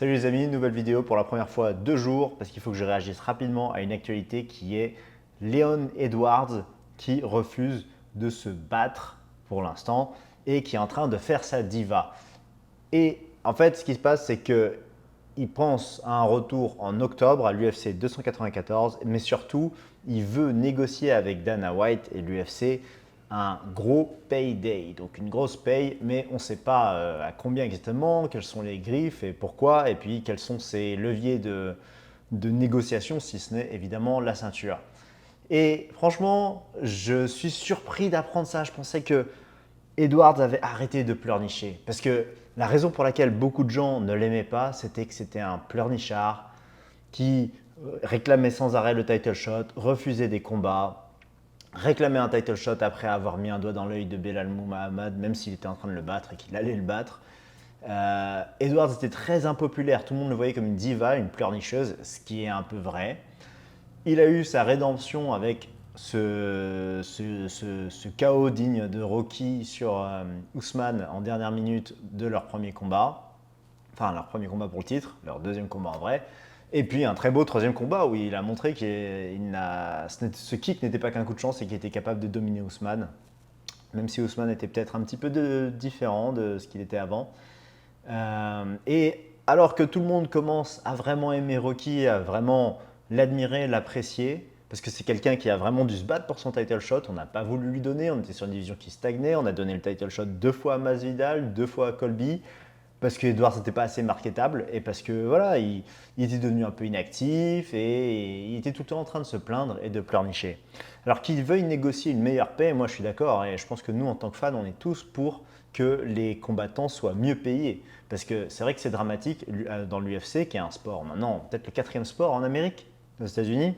Salut les amis, nouvelle vidéo pour la première fois 2 jours parce qu'il faut que je réagisse rapidement à une actualité qui est Leon Edwards qui refuse de se battre pour l'instant et qui est en train de faire sa diva. Et en fait, ce qui se passe, c'est que il pense à un retour en octobre à l'UFC 294, mais surtout, il veut négocier avec Dana White et l'UFC un gros payday, donc une grosse paye, mais on ne sait pas à combien exactement, quelles sont les griffes et pourquoi, et puis quels sont ses leviers de négociation, si ce n'est évidemment la ceinture. Et franchement, je suis surpris d'apprendre ça. Je pensais que Edwards avait arrêté de pleurnicher. Parce que la raison pour laquelle beaucoup de gens ne l'aimaient pas, c'était que c'était un pleurnichard qui réclamait sans arrêt le title shot, refusait des combats, réclamait un title shot après avoir mis un doigt dans l'œil de Belal Muhammad, même s'il était en train de le battre et qu'il allait le battre. Edwards était très impopulaire, tout le monde le voyait comme une diva, une pleurnicheuse, ce qui est un peu vrai. Il a eu sa rédemption avec ce chaos digne de Rocky sur Ousmane en dernière minute de leur premier combat. Enfin, leur premier combat pour le titre, leur deuxième combat en vrai. Et puis un très beau troisième combat où il a montré que ce kick n'était pas qu'un coup de chance et qu'il était capable de dominer Ousmane. Même si Ousmane était peut-être un petit peu différent de ce qu'il était avant. Et alors que tout le monde commence à vraiment aimer Rocky, à vraiment l'admirer, l'apprécier, parce que c'est quelqu'un qui a vraiment dû se battre pour son title shot, on n'a pas voulu lui donner, on était sur une division qui stagnait, on a donné le title shot 2 fois à Masvidal, 2 fois à Colby, parce que Edwards n'était pas assez marketable et parce que voilà, il était devenu un peu inactif et il était tout le temps en train de se plaindre et de pleurnicher. Alors qu'il veuille négocier une meilleure paix, moi je suis d'accord et je pense que nous en tant que fans, on est tous pour que les combattants soient mieux payés. Parce que c'est vrai que c'est dramatique dans l'UFC, qui est un sport maintenant, peut-être le quatrième sport en Amérique, aux États-Unis,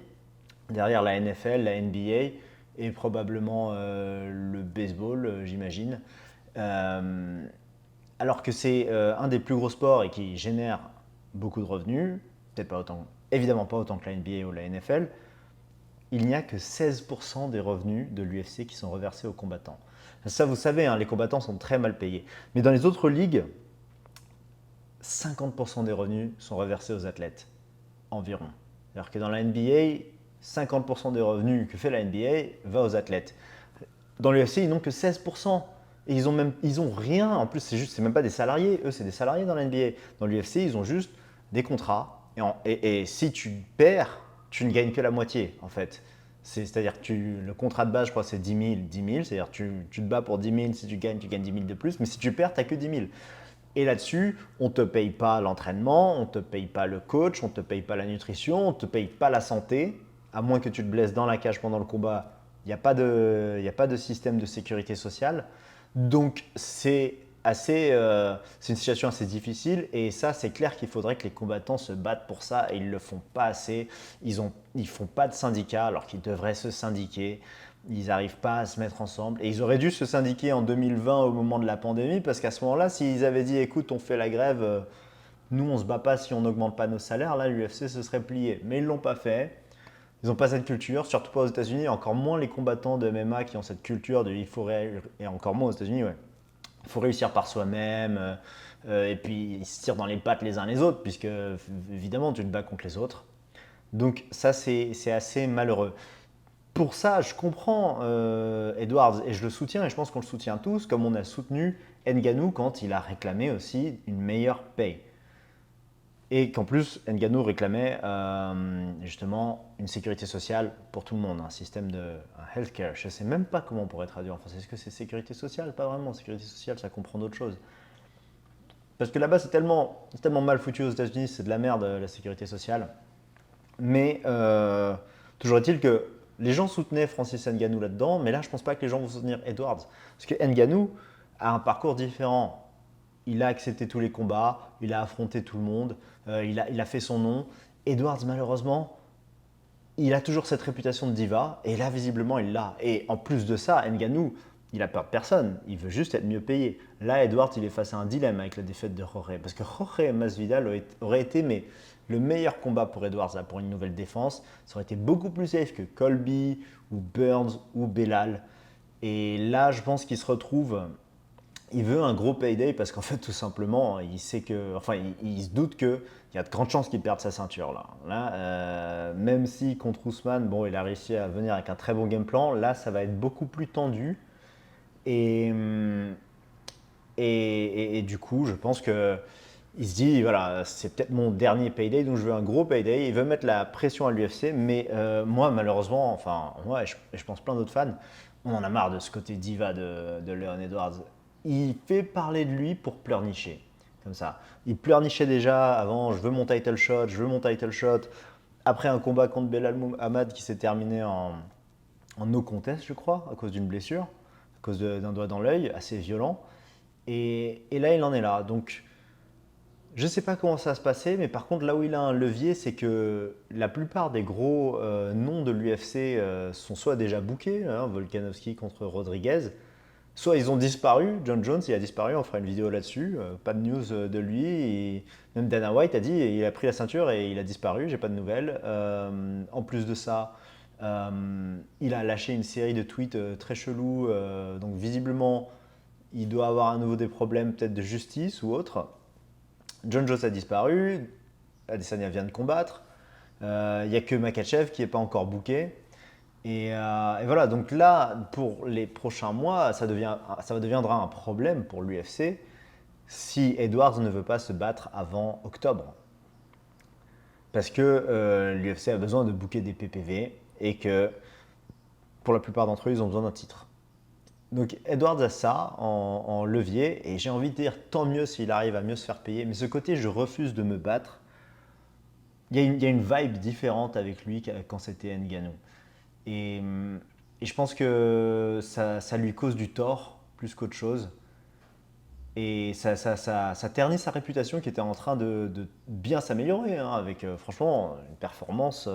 derrière la NFL, la NBA et probablement le baseball, j'imagine. Euh, alors que c'est un des plus gros sports et qui génère beaucoup de revenus, peut-être pas autant, évidemment pas autant que la NBA ou la NFL, il n'y a que 16% des revenus de l'UFC qui sont reversés aux combattants. Ça, vous savez, hein, les combattants sont très mal payés. Mais dans les autres ligues, 50% des revenus sont reversés aux athlètes, environ. Alors que dans la NBA, 50% des revenus que fait la NBA va aux athlètes. Dans l'UFC, ils n'ont que 16%. Et ils ont rien. En plus, c'est même pas des salariés. Eux, c'est des salariés dans la NBA. Dans l'UFC, ils ont juste des contrats. Et si tu perds, tu ne gagnes que la moitié, en fait. C'est-à-dire que le contrat de base, je crois, c'est 10 000, 10 000. C'est-à-dire que tu te bats pour 10 000. Si tu gagnes 10 000 de plus. Mais si tu perds, tu n'as que 10 000. Et là-dessus, on ne te paye pas l'entraînement, on ne te paye pas le coach, on ne te paye pas la nutrition, on ne te paye pas la santé. À moins que tu te blesses dans la cage pendant le combat, il n'y a pas de système de sécurité sociale. Donc c'est une situation assez difficile et ça c'est clair qu'il faudrait que les combattants se battent pour ça et ils le font pas assez. Ils font pas de syndicat alors qu'ils devraient se syndiquer. Ils n'arrivent pas à se mettre ensemble et ils auraient dû se syndiquer en 2020 au moment de la pandémie parce qu'à ce moment-là, s'ils avaient dit écoute on fait la grève, nous on se bat pas si on n'augmente pas nos salaires, là l'UFC se serait plié. Mais ils l'ont pas fait. Ils n'ont pas cette culture, surtout pas aux États-Unis, encore moins les combattants de MMA qui ont cette culture de et encore moins aux États-Unis, ouais. Il faut réussir par soi-même, et puis ils se tirent dans les pattes les uns les autres, puisque évidemment tu te bats contre les autres. Donc ça c'est assez malheureux. Pour ça, je comprends Edwards et je le soutiens, et je pense qu'on le soutient tous, comme on a soutenu Ngannou quand il a réclamé aussi une meilleure paye. Et qu'en plus, Ngannou réclamait justement une sécurité sociale pour tout le monde, un système de healthcare. Je ne sais même pas comment on pourrait traduire en français. Est-ce que c'est sécurité sociale? Pas vraiment. Sécurité sociale, ça comprend d'autres choses. Parce que là-bas, c'est tellement mal foutu aux États-Unis, c'est de la merde la sécurité sociale. Mais toujours est-il que les gens soutenaient Francis Ngannou là-dedans, mais là, je ne pense pas que les gens vont soutenir Edwards. Parce que Ngannou a un parcours différent. Il a accepté tous les combats, il a affronté tout le monde, il a fait son nom. Edwards, malheureusement, il a toujours cette réputation de diva, et là, visiblement, il l'a. Et en plus de ça, Ngannou, il a peur de personne, il veut juste être mieux payé. Là, Edwards, il est face à un dilemme avec la défaite de Jorge, parce que Jorge Masvidal aurait été le meilleur combat pour Edwards là, pour une nouvelle défense. Ça aurait été beaucoup plus safe que Colby, ou Burns, ou Belal. Et là, je pense qu'il se retrouve il veut un gros payday parce qu'en fait, tout simplement, il sait que, enfin, il se doute qu'il y a de grandes chances qu'il perde sa ceinture là. Même si contre Ousmane, bon, il a réussi à venir avec un très bon game plan, là, ça va être beaucoup plus tendu. Et, et du coup, je pense que il se dit, voilà, c'est peut-être mon dernier payday, donc je veux un gros payday. Il veut mettre la pression à l'UFC, mais moi, malheureusement, enfin, moi, je pense plein d'autres fans, on en a marre de ce côté diva de Leon Edwards. Il fait parler de lui pour pleurnicher, comme ça. Il pleurnichait déjà avant, je veux mon title shot, je veux mon title shot. Après un combat contre Belal Muhammad qui s'est terminé en no contest, je crois, à cause d'une blessure, à cause d'un doigt dans l'œil, assez violent. Et là, il en est là. Donc, je ne sais pas comment ça va se passer, mais par contre, là où il a un levier, c'est que la plupart des gros noms de l'UFC sont soit déjà bookés, hein, Volkanovski contre Rodriguez, soit ils ont disparu. John Jones, il a disparu, on fera une vidéo là-dessus. Pas de news de lui. Même Dana White a dit il a pris la ceinture et il a disparu, j'ai pas de nouvelles. En plus de ça, il a lâché une série de tweets très chelous. Donc visiblement, il doit avoir à nouveau des problèmes peut-être de justice ou autre. John Jones a disparu, Adesanya vient de combattre, il n'y a que Makhachev qui n'est pas encore booké. Et voilà, donc là, pour les prochains mois, ça deviendra un problème pour l'UFC si Edwards ne veut pas se battre avant octobre. Parce que l'UFC a besoin de booker des PPV et que pour la plupart d'entre eux, ils ont besoin d'un titre. Donc Edwards a ça en levier et j'ai envie de dire tant mieux s'il arrive à mieux se faire payer. Mais ce côté je refuse de me battre, il y a une vibe différente avec lui quand c'était Ngannou. Et, et je pense que ça lui cause du tort plus qu'autre chose. Et ça ternit sa réputation qui était en train de bien s'améliorer, hein, avec franchement une performance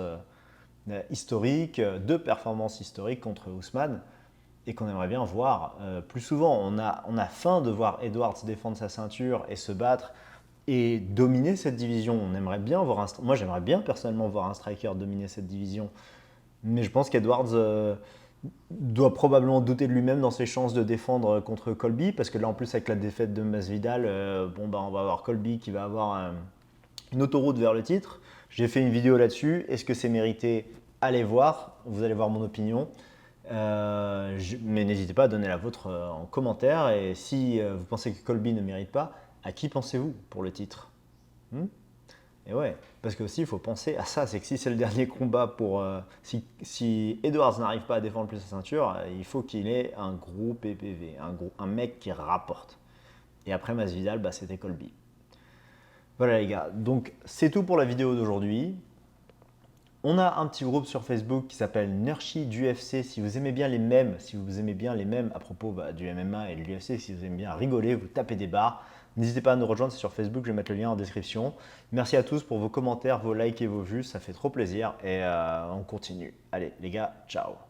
historique, deux performances historiques contre Ousmane et qu'on aimerait bien voir plus souvent. On a faim de voir Edwards défendre sa ceinture et se battre et dominer cette division. On aimerait bien voir moi j'aimerais bien personnellement voir un striker dominer cette division, mais je pense qu'Edwards doit probablement douter de lui-même dans ses chances de défendre contre Colby, parce que là en plus avec la défaite de Masvidal, on va avoir Colby qui va avoir une autoroute vers le titre. J'ai fait une vidéo là-dessus, est-ce que c'est mérité? Allez voir, vous allez voir mon opinion. Mais n'hésitez pas à donner la vôtre en commentaire. Et si vous pensez que Colby ne mérite pas, à qui pensez-vous pour le titre? Et ouais, parce que aussi il faut penser à ça, c'est que si c'est le dernier combat pour... si Edwards n'arrive pas à défendre plus sa ceinture, il faut qu'il ait un gros PPV, un mec qui rapporte. Et après Masvidal, c'était Colby. Voilà les gars, donc c'est tout pour la vidéo d'aujourd'hui. On a un petit groupe sur Facebook qui s'appelle Nurshi du UFC. Si vous aimez bien les mèmes, à propos du MMA et de l'UFC, si vous aimez bien rigoler, vous tapez des barres, n'hésitez pas à nous rejoindre, c'est sur Facebook, je vais mettre le lien en description. Merci à tous pour vos commentaires, vos likes et vos vues, ça fait trop plaisir et on continue. Allez les gars, ciao.